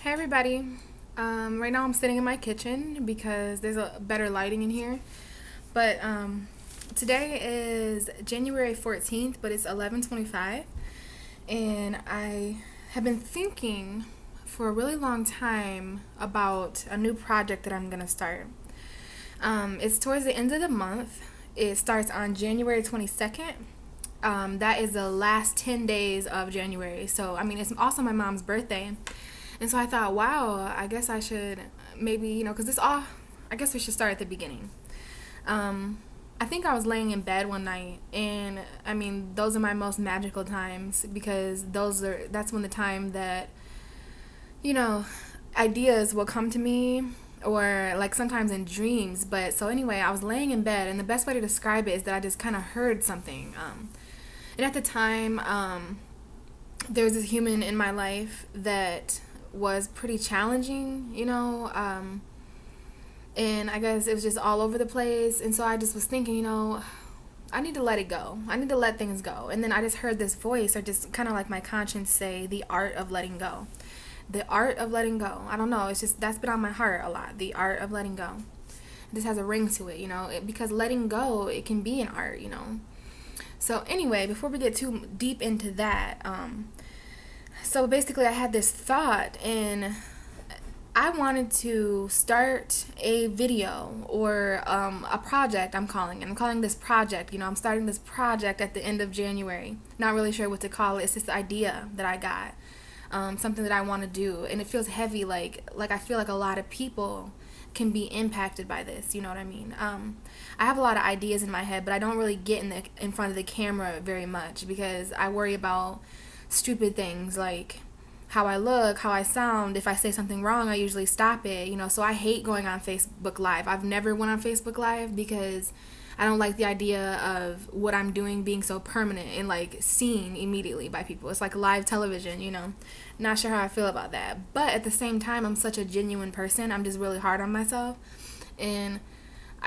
Hey everybody. Right now I'm sitting in my kitchen because there's a better lighting in here. But today is January 14th, but it's 11:25, and I have been thinking for a really long time about a new project that I'm gonna start. It's towards the end of the month. It starts on January 22nd. That is the last 10 days of January. So, I mean, it's also my mom's birthday. And so I thought, wow, I guess I should maybe, because I guess we should start at the beginning. I think I was laying in bed one night, and I mean, those are my most magical times because that's when the time that, you know, ideas will come to me or like sometimes in dreams. But so anyway, I was laying in bed, and the best way to describe it is that I just kind of heard something. And at the time, there was this human in my life that was pretty challenging. And I guess it was just all over the place. And so I just was thinking, I need to let it go. I need to let things go. And then I just heard this voice, or just kind of like my conscience say, the art of letting go. The art of letting go. I don't know. It's just, that's been on my heart a lot. The art of letting go. This has a ring to it, because letting go, it can be an art. So anyway, before we get too deep into that, so basically I had this thought, and I wanted to start a video or a project. I'm calling this project. I'm starting this project at the end of January. Not really sure what to call it. It's this idea that I got, something that I want to do, and it feels heavy. Like I feel like a lot of people can be impacted by this. You know what I mean? I have a lot of ideas in my head, but I don't really get in front of the camera very much because I worry about stupid things like how I look, how I sound. If I say something wrong, I usually stop it. So I hate going on Facebook Live. I've never went on Facebook Live because I don't like the idea of what I'm doing being so permanent and like seen immediately by people. It's like live television. Not sure how I feel about that. But at the same time, I'm such a genuine person. I'm just really hard on myself, and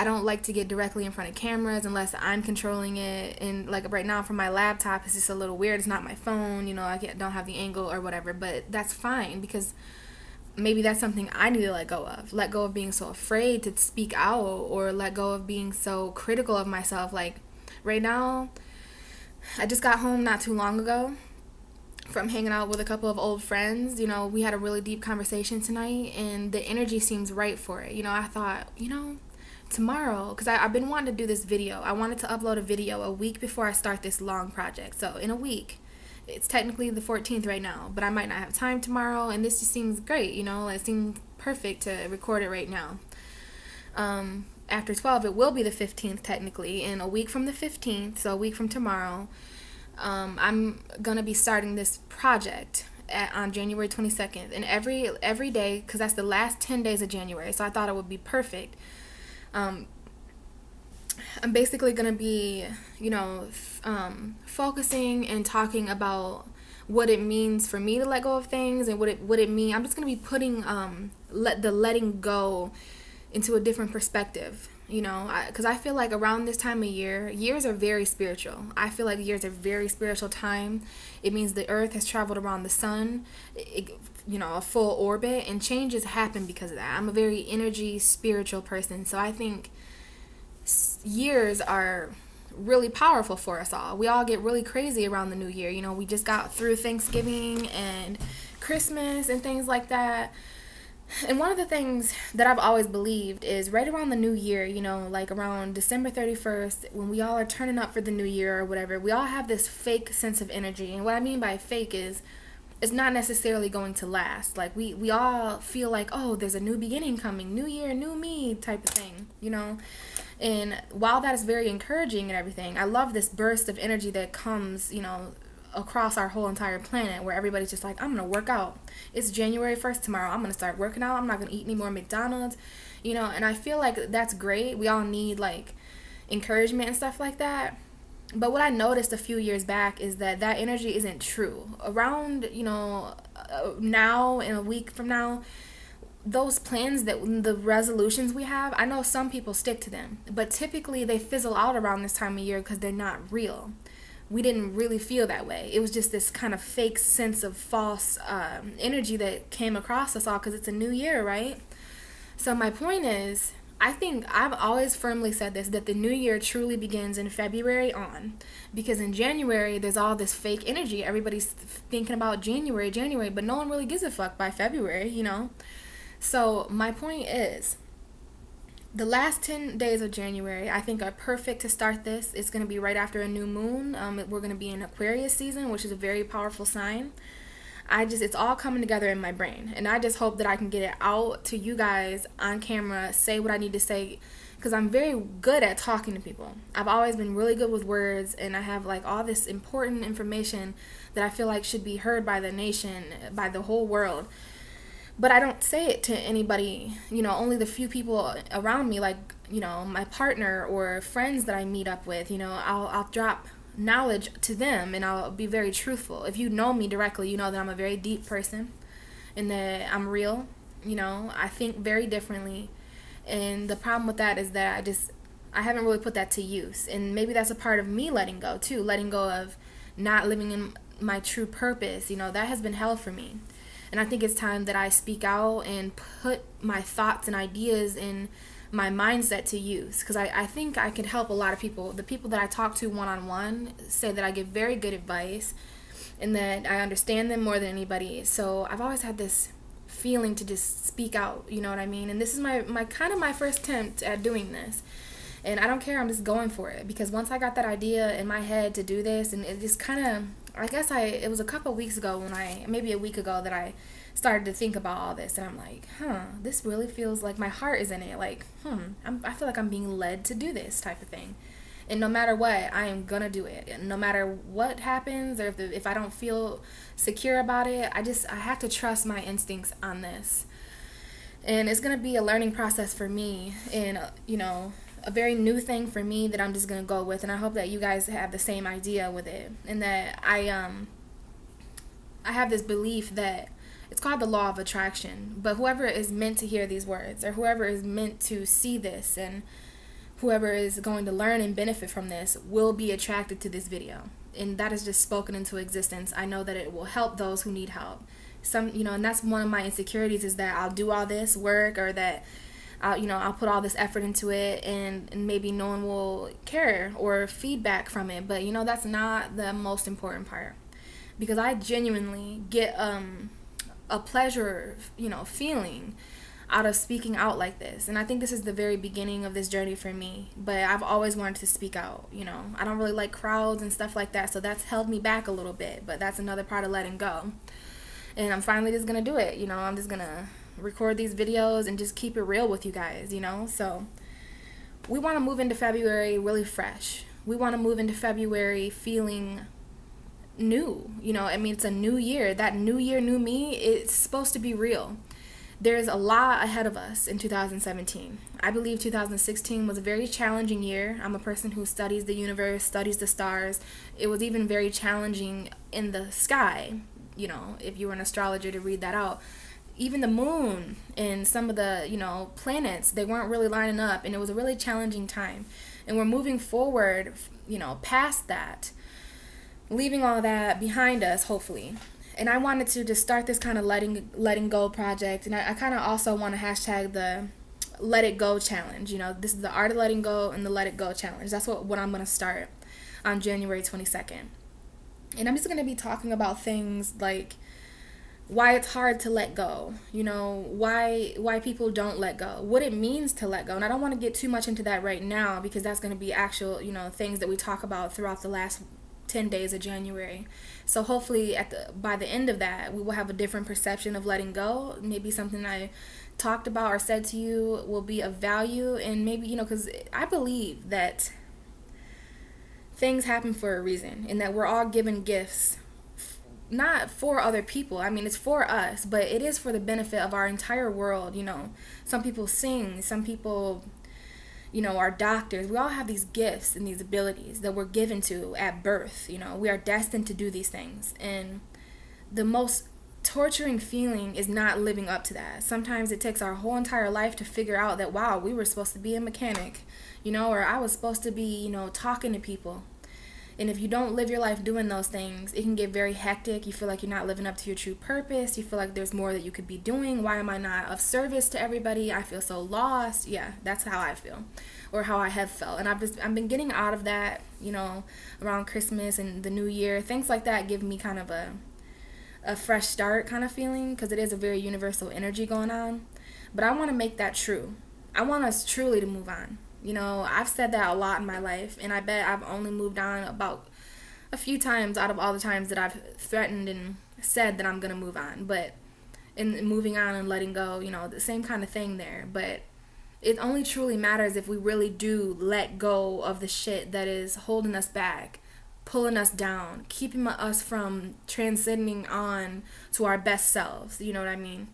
I don't like to get directly in front of cameras unless I'm controlling it. And like right now from my laptop, it's just a little weird. It's not my phone, don't have the angle or whatever, but that's fine because maybe that's something I need to let go of. Let go of being so afraid to speak out, or let go of being so critical of myself. Like right now, I just got home not too long ago from hanging out with a couple of old friends. We had a really deep conversation tonight, and the energy seems right for it. I thought, tomorrow, because I've been wanting to do this video. I wanted to upload a video a week before I start this long project. So in a week, it's technically the 14th right now, but I might not have time tomorrow, and this just seems great. It seems perfect to record it right now. After 12, it will be the 15th technically, and a week from the 15th, so a week from tomorrow, I'm gonna be starting this project on January 22nd, and every day, because that's the last 10 days of January, so I thought it would be perfect. I'm basically going to be, focusing and talking about what it means for me to let go of things, and what it means. I'm just going to be putting letting go into a different perspective, because I feel like around this time of years are very spiritual. I feel like years are very spiritual time. It means the earth has traveled around the sun, a full orbit, and changes happen because of that. I'm a very energy spiritual person, so I think years are really powerful for us all. We all get really crazy around the new year. We just got through Thanksgiving and Christmas and things like that. And one of the things that I've always believed is right around the new year, like around December 31st, when we all are turning up for the new year or whatever, we all have this fake sense of energy. And what I mean by fake is it's not necessarily going to last. Like we all feel like, oh, there's a new beginning coming, new year, new me type of thing, And while that is very encouraging and everything, I love this burst of energy that comes, across our whole entire planet, where everybody's just like, I'm gonna work out. It's January 1st tomorrow. I'm gonna start working out. I'm not gonna eat any more McDonald's, and I feel like that's great. We all need like encouragement and stuff like that. But what I noticed a few years back is that energy isn't true. Around, now and a week from now, those plans, that the resolutions we have, I know some people stick to them, but typically they fizzle out around this time of year because they're not real. we didn't really feel that way. It was just this kind of fake sense of false energy that came across us all because it's a new year, right? So my point is, I think I've always firmly said this, that the new year truly begins in February on. Because in January, there's all this fake energy. Everybody's thinking about January, but no one really gives a fuck by February, you know? So my point is, the last 10 days of January, I think, are perfect to start this. It's going to be right after a new moon. We're going to be in Aquarius season, which is a very powerful sign. It's all coming together in my brain. And I just hope that I can get it out to you guys on camera, say what I need to say, because I'm very good at talking to people. I've always been really good with words, and I have like all this important information that I feel like should be heard by the nation, by the whole world. But I don't say it to anybody, only the few people around me, like, my partner or friends that I meet up with. I'll drop knowledge to them, and I'll be very truthful. If you know me directly, you know that I'm a very deep person and that I'm real. I think very differently. And the problem with that is that I haven't really put that to use. And maybe that's a part of me letting go too, letting go of not living in my true purpose. That has been hell for me. And I think it's time that I speak out and put my thoughts and ideas in my mindset to use. Because I think I can help a lot of people. The people that I talk to one-on-one say that I give very good advice and that I understand them more than anybody. So I've always had this feeling to just speak out, you know what I mean? And this is my kind of my first attempt at doing this. And I don't care, I'm just going for it. Because once I got that idea in my head to do this, and it just kind of, it was a couple weeks ago maybe a week ago that I started to think about all this. And I'm like, this really feels like my heart is in it. Like, I feel like I'm being led to do this type of thing. And no matter what, I am going to do it. And no matter what happens, or if I don't feel secure about it, I have to trust my instincts on this. And it's going to be a learning process for me. And, a very new thing for me that I'm just going to go with, and I hope that you guys have the same idea with it, and that I have this belief that it's called the law of attraction, but whoever is meant to hear these words, or whoever is meant to see this, and whoever is going to learn and benefit from this will be attracted to this video, and that is just spoken into existence. I know that it will help those who need help. And that's one of my insecurities, is that I'll do all this work, or that I'll put all this effort into it, and maybe no one will care or feedback from it. But, that's not the most important part, because I genuinely get a pleasure, feeling out of speaking out like this. And I think this is the very beginning of this journey for me. But I've always wanted to speak out, I don't really like crowds and stuff like that, so that's held me back a little bit. But that's another part of letting go. And I'm finally just going to do it, I'm just going to record these videos and just keep it real with you guys, So we want to move into February really fresh. We want to move into February feeling new. It's a new year. That new year, new me, it's supposed to be real. There's a lot ahead of us in 2017. I believe 2016 was a very challenging year. I'm a person who studies the universe, studies the stars. It was even very challenging in the sky, if you were an astrologer, to read that out. Even the moon and some of the, planets, they weren't really lining up, and it was a really challenging time. And we're moving forward, past that, leaving all that behind us, hopefully. And I wanted to just start this kind of letting go project, and I kind of also want to hashtag the Let It Go challenge. This is the Art of Letting Go and the Let It Go challenge. That's what I'm going to start on January 22nd. And I'm just going to be talking about things like why it's hard to let go, why people don't let go, what it means to let go. And I don't want to get too much into that right now, because that's going to be actual, things that we talk about throughout the last 10 days of January. So hopefully by the end of that, we will have a different perception of letting go. Maybe something I talked about or said to you will be of value. And maybe, because I believe that things happen for a reason, and that we're all given gifts, not for other people. It's for us, but it is for the benefit of our entire world. Some people sing, some people, are doctors. We all have these gifts and these abilities that we're given to at birth. We are destined to do these things. And the most torturing feeling is not living up to that. Sometimes it takes our whole entire life to figure out that, wow, we were supposed to be a mechanic, or I was supposed to be, talking to people. And if you don't live your life doing those things, it can get very hectic. You feel like you're not living up to your true purpose. You feel like there's more that you could be doing. Why am I not of service to everybody? I feel so lost. Yeah, that's how I feel, or how I have felt. And I've been getting out of that, around Christmas and the New Year. Things like that give me kind of a fresh start kind of feeling, because it is a very universal energy going on. But I want to make that true. I want us truly to move on. I've said that a lot in my life, and I bet I've only moved on about a few times out of all the times that I've threatened and said that I'm going to move on. But in moving on and letting go, the same kind of thing there. But it only truly matters if we really do let go of the shit that is holding us back, pulling us down, keeping us from transcending on to our best selves. You know what I mean?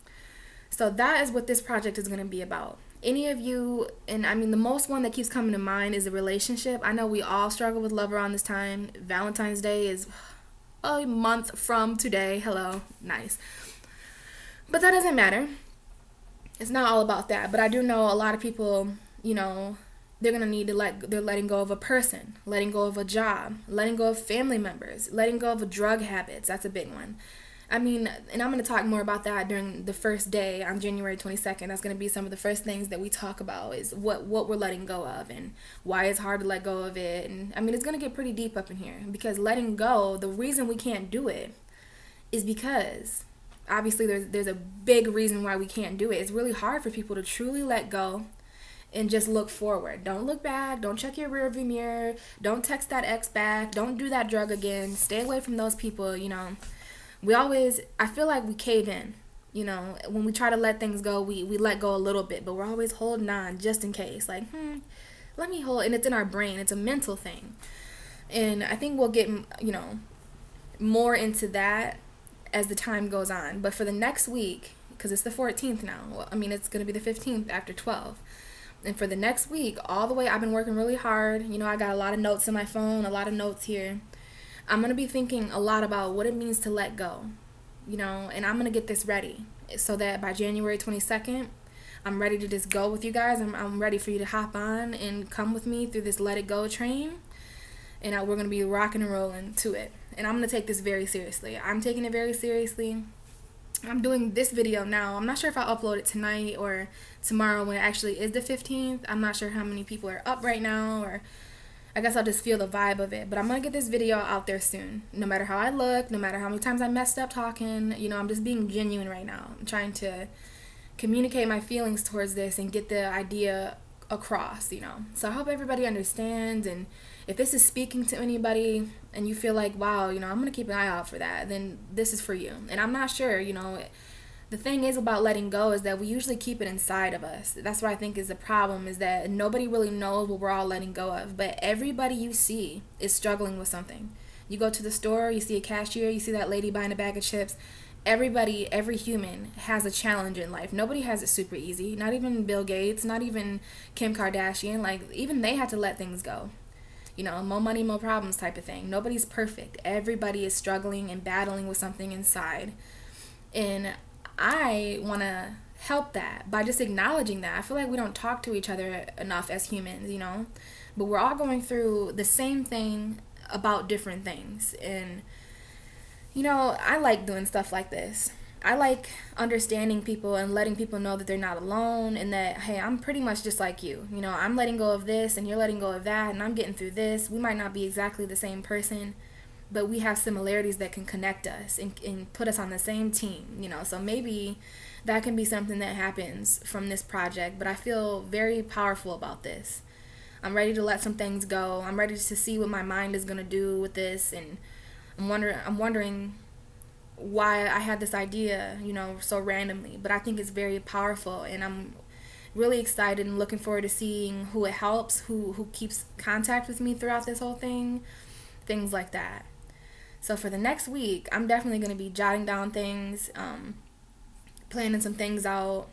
So that is what this project is going to be about. Any of you, and I mean the most one that keeps coming to mind is a relationship. I know we all struggle with love around this time. Valentine's Day is a month from today. Hello, nice. But that doesn't matter. It's not all about that. But I do know a lot of people, they're going to need to they're letting go of a person, letting go of a job, letting go of family members, letting go of drug habits. That's a big one. I mean, and I'm going to talk more about that during the first day on January 22nd. That's going to be some of the first things that we talk about, is what we're letting go of and why it's hard to let go of it. And I mean, it's going to get pretty deep up in here, because letting go, the reason we can't do it is because obviously there's a big reason why we can't do it. It's really hard for people to truly let go and just look forward. Don't look back. Don't check your rearview mirror. Don't text that ex back. Don't do that drug again. Stay away from those people, I feel like we cave in, when we try to let things go, we let go a little bit, but we're always holding on just in case, like, let me hold, and it's in our brain. It's a mental thing. And I think we'll get, more into that as the time goes on. But for the next week, because it's the 14th now, well, I mean, it's going to be the 15th after 12. And for the next week, all the way, I've been working really hard. I got a lot of notes in my phone, a lot of notes here. I'm going to be thinking a lot about what it means to let go, and I'm going to get this ready so that by January 22nd, I'm ready to just go with you guys. I'm ready for you to hop on and come with me through this let it go train, and we're going to be rocking and rolling to it. And I'm going to take this very seriously. I'm taking it very seriously. I'm doing this video now. I'm not sure if I'll upload it tonight or tomorrow when it actually is the 15th. I'm not sure how many people are up right now, or I guess I'll just feel the vibe of it. But I'm going to get this video out there soon. No matter how I look, no matter how many times I messed up talking, I'm just being genuine right now. I'm trying to communicate my feelings towards this and get the idea across, So I hope everybody understands. And if this is speaking to anybody and you feel like, wow, I'm going to keep an eye out for that, then this is for you. And I'm not sure, the thing is about letting go is that we usually keep it inside of us. That's what I think is the problem, is that nobody really knows what we're all letting go of. But everybody you see is struggling with something. You go to the store, you see a cashier, you see that lady buying a bag of chips. Everybody, every human has a challenge in life. Nobody has it super easy. Not even Bill Gates, not even Kim Kardashian. Like, even they had to let things go. More money, more problems type of thing. Nobody's perfect. Everybody is struggling and battling with something inside. And I want to help that by just acknowledging that. I feel like we don't talk to each other enough as humans, but we're all going through the same thing about different things. And, I like doing stuff like this. I like understanding people and letting people know that they're not alone, and that, hey, I'm pretty much just like you. I'm letting go of this and you're letting go of that, and I'm getting through this. We might not be exactly the same person, but we have similarities that can connect us and put us on the same team, So maybe that can be something that happens from this project. But I feel very powerful about this. I'm ready to let some things go. I'm ready to see what my mind is going to do with this. And I'm wondering why I had this idea, so randomly. But I think it's very powerful. And I'm really excited and looking forward to seeing who it helps, who keeps contact with me throughout this whole thing, things like that. So for the next week, I'm definitely going to be jotting down things, planning some things out,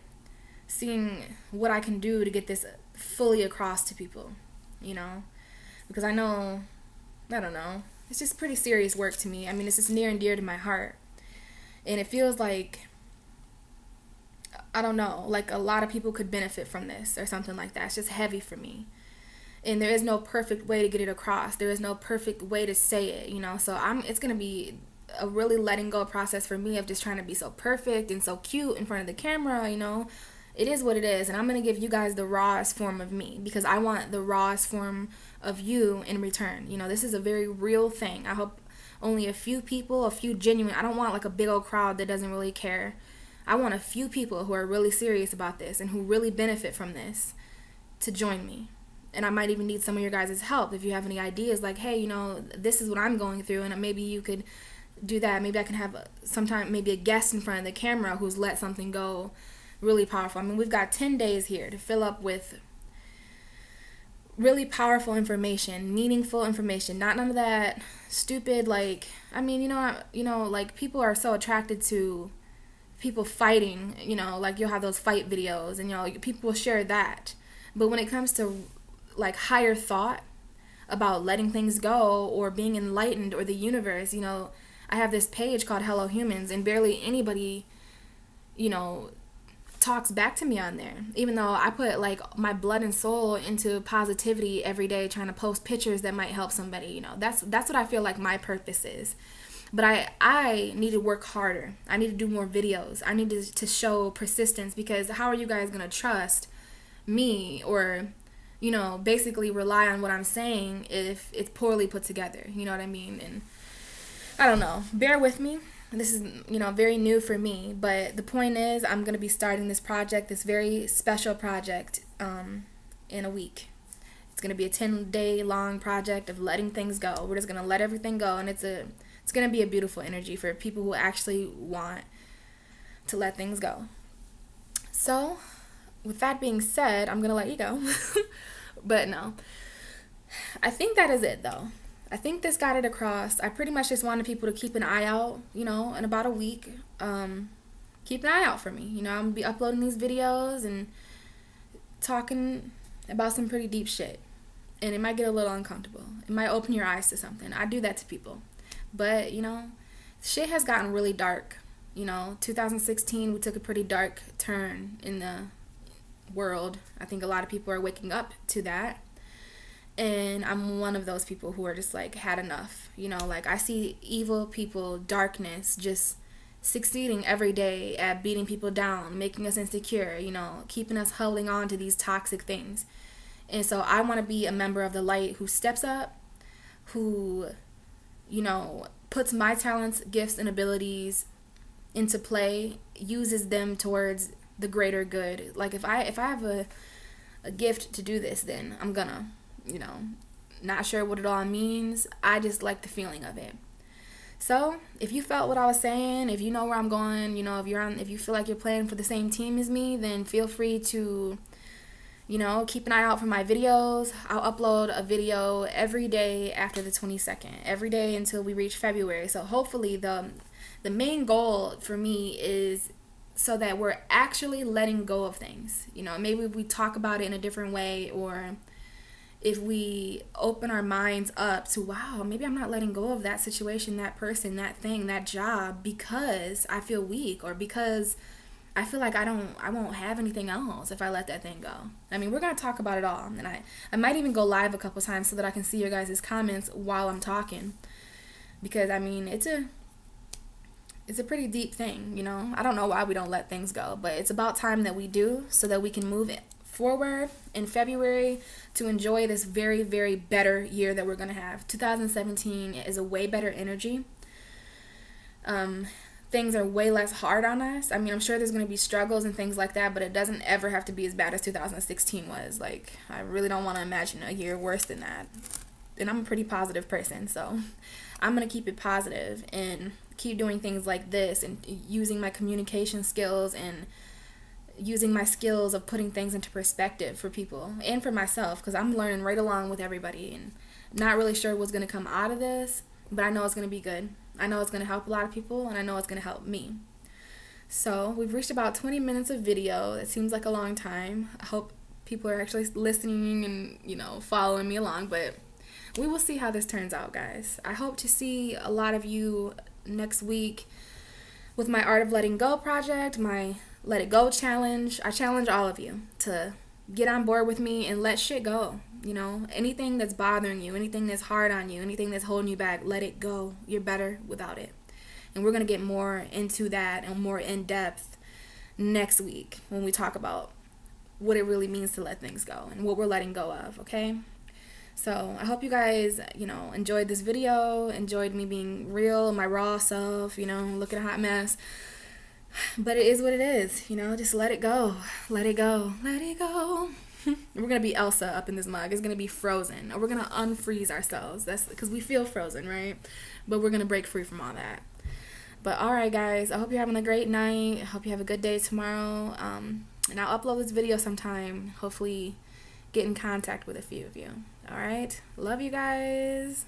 seeing what I can do to get this fully across to people, because I don't know, it's just pretty serious work to me. I mean, it's just near and dear to my heart. And it feels like, I don't know, like a lot of people could benefit from this or something like that. It's just heavy for me. and there is no perfect way to get it across. There is no perfect way to say it, you know. So it's gonna be a really letting go process for me of just trying to be so perfect and so cute in front of the camera, you know. It is what it is, and I'm gonna give you guys the rawest form of me because I want the rawest form of you in return. You know, this is a very real thing. I hope only a few people, a few genuine. I don't want like a big old crowd that doesn't really care. I want a few people who are really serious about this and who really benefit from this to join me. And I might even need some of your guys' help if you have any ideas like, hey, you know, this is what I'm going through, and maybe you could do that. Maybe I can have sometime maybe a guest in front of the camera who's let something go really powerful. I mean, we've got 10 days here to fill up with really powerful information, meaningful information, not none of that stupid, like, I mean, like people are so attracted to people fighting, you know, like you'll have those fight videos and, you know, people will share that. But when it comes to like higher thought about letting things go or being enlightened or the universe, you know, I have this page called Hello Humans, and barely anybody, you know, talks back to me on there, even though I put like my blood and soul into positivity every day, trying to post pictures that might help somebody. You know, that's what I feel like my purpose is. But I need to work harder. I need to do more videos. I need to show persistence, because how are you guys gonna trust me or, you know, basically rely on what I'm saying if it's poorly put together? You know what I mean? And I don't know. Bear with me. This is, you know, very new for me, but the point is I'm going to be starting this project, this very special project, in a week. It's going to be a 10-day long project of letting things go. We're just going to let everything go, and it's going to be a beautiful energy for people who actually want to let things go. So, with that being said, I'm going to let you go. But no. I think that is it, though. I think this got it across. I pretty much just wanted people to keep an eye out, you know, in about a week. Keep an eye out for me. You know, I'm going to be uploading these videos and talking about some pretty deep shit. And it might get a little uncomfortable. It might open your eyes to something. I do that to people. But, you know, shit has gotten really dark. You know, 2016, we took a pretty dark turn in the world. I think a lot of people are waking up to that. And I'm one of those people who are just like had enough, you know, like I see evil people, darkness, just succeeding every day at beating people down, making us insecure, you know, keeping us holding on to these toxic things. And so I want to be a member of the light who steps up, who, you know, puts my talents, gifts, and abilities into play, uses them towards the greater good. Like if I have a gift to do this, then I'm gonna, you know, not sure what it all means. I just like the feeling of it. So if you felt what I was saying, if you know where I'm going, you know, if you feel like you're playing for the same team as me, then feel free to, you know, keep an eye out for my videos. I'll upload a video every day after the 22nd, every day until we reach February. So hopefully the main goal for me is so that we're actually letting go of things. You know, maybe we talk about it in a different way, or if we open our minds up to, wow, maybe I'm not letting go of that situation, that person, that thing, that job because I feel weak, or because I feel like I won't have anything else if I let that thing go. I mean, we're going to talk about it all. And I might even go live a couple times so that I can see your guys' comments while I'm talking. Because, I mean, it's a pretty deep thing, you know. I don't know why we don't let things go, but it's about time that we do, so that we can move it forward in February to enjoy this very, very better year that we're going to have. 2017 is a way better energy. Things are way less hard on us. I mean, I'm sure there's going to be struggles and things like that, but it doesn't ever have to be as bad as 2016 was. Like, I really don't want to imagine a year worse than that. And I'm a pretty positive person, so I'm going to keep it positive and keep doing things like this and using my communication skills and using my skills of putting things into perspective for people and for myself, because I'm learning right along with everybody and not really sure what's going to come out of this, but I know it's going to be good. I know it's going to help a lot of people, and I know it's going to help me. So we've reached about 20 minutes of video. It seems like a long time. I hope people are actually listening and, you know, following me along, but we will see how this turns out, guys. I hope to see a lot of you next week with my Art of Letting Go project, my Let It Go challenge. I challenge all of you to get on board with me and let shit go. You know, anything that's bothering you, anything that's hard on you, anything that's holding you back, let it go. You're better without it. And we're going to get more into that and more in depth next week when we talk about what it really means to let things go and what we're letting go of, okay? So I hope you guys, enjoyed this video, enjoyed me being real, my raw self, looking a hot mess. But it is what it is, just let it go. Let it go. Let it go. We're going to be Elsa up in this mug. It's going to be frozen. Or we're going to unfreeze ourselves. That's because we feel frozen, right? But we're going to break free from all that. But alright guys, I hope you're having a great night. I hope you have a good day tomorrow. And I'll upload this video sometime. Hopefully get in contact with a few of you. Alright? Love you guys.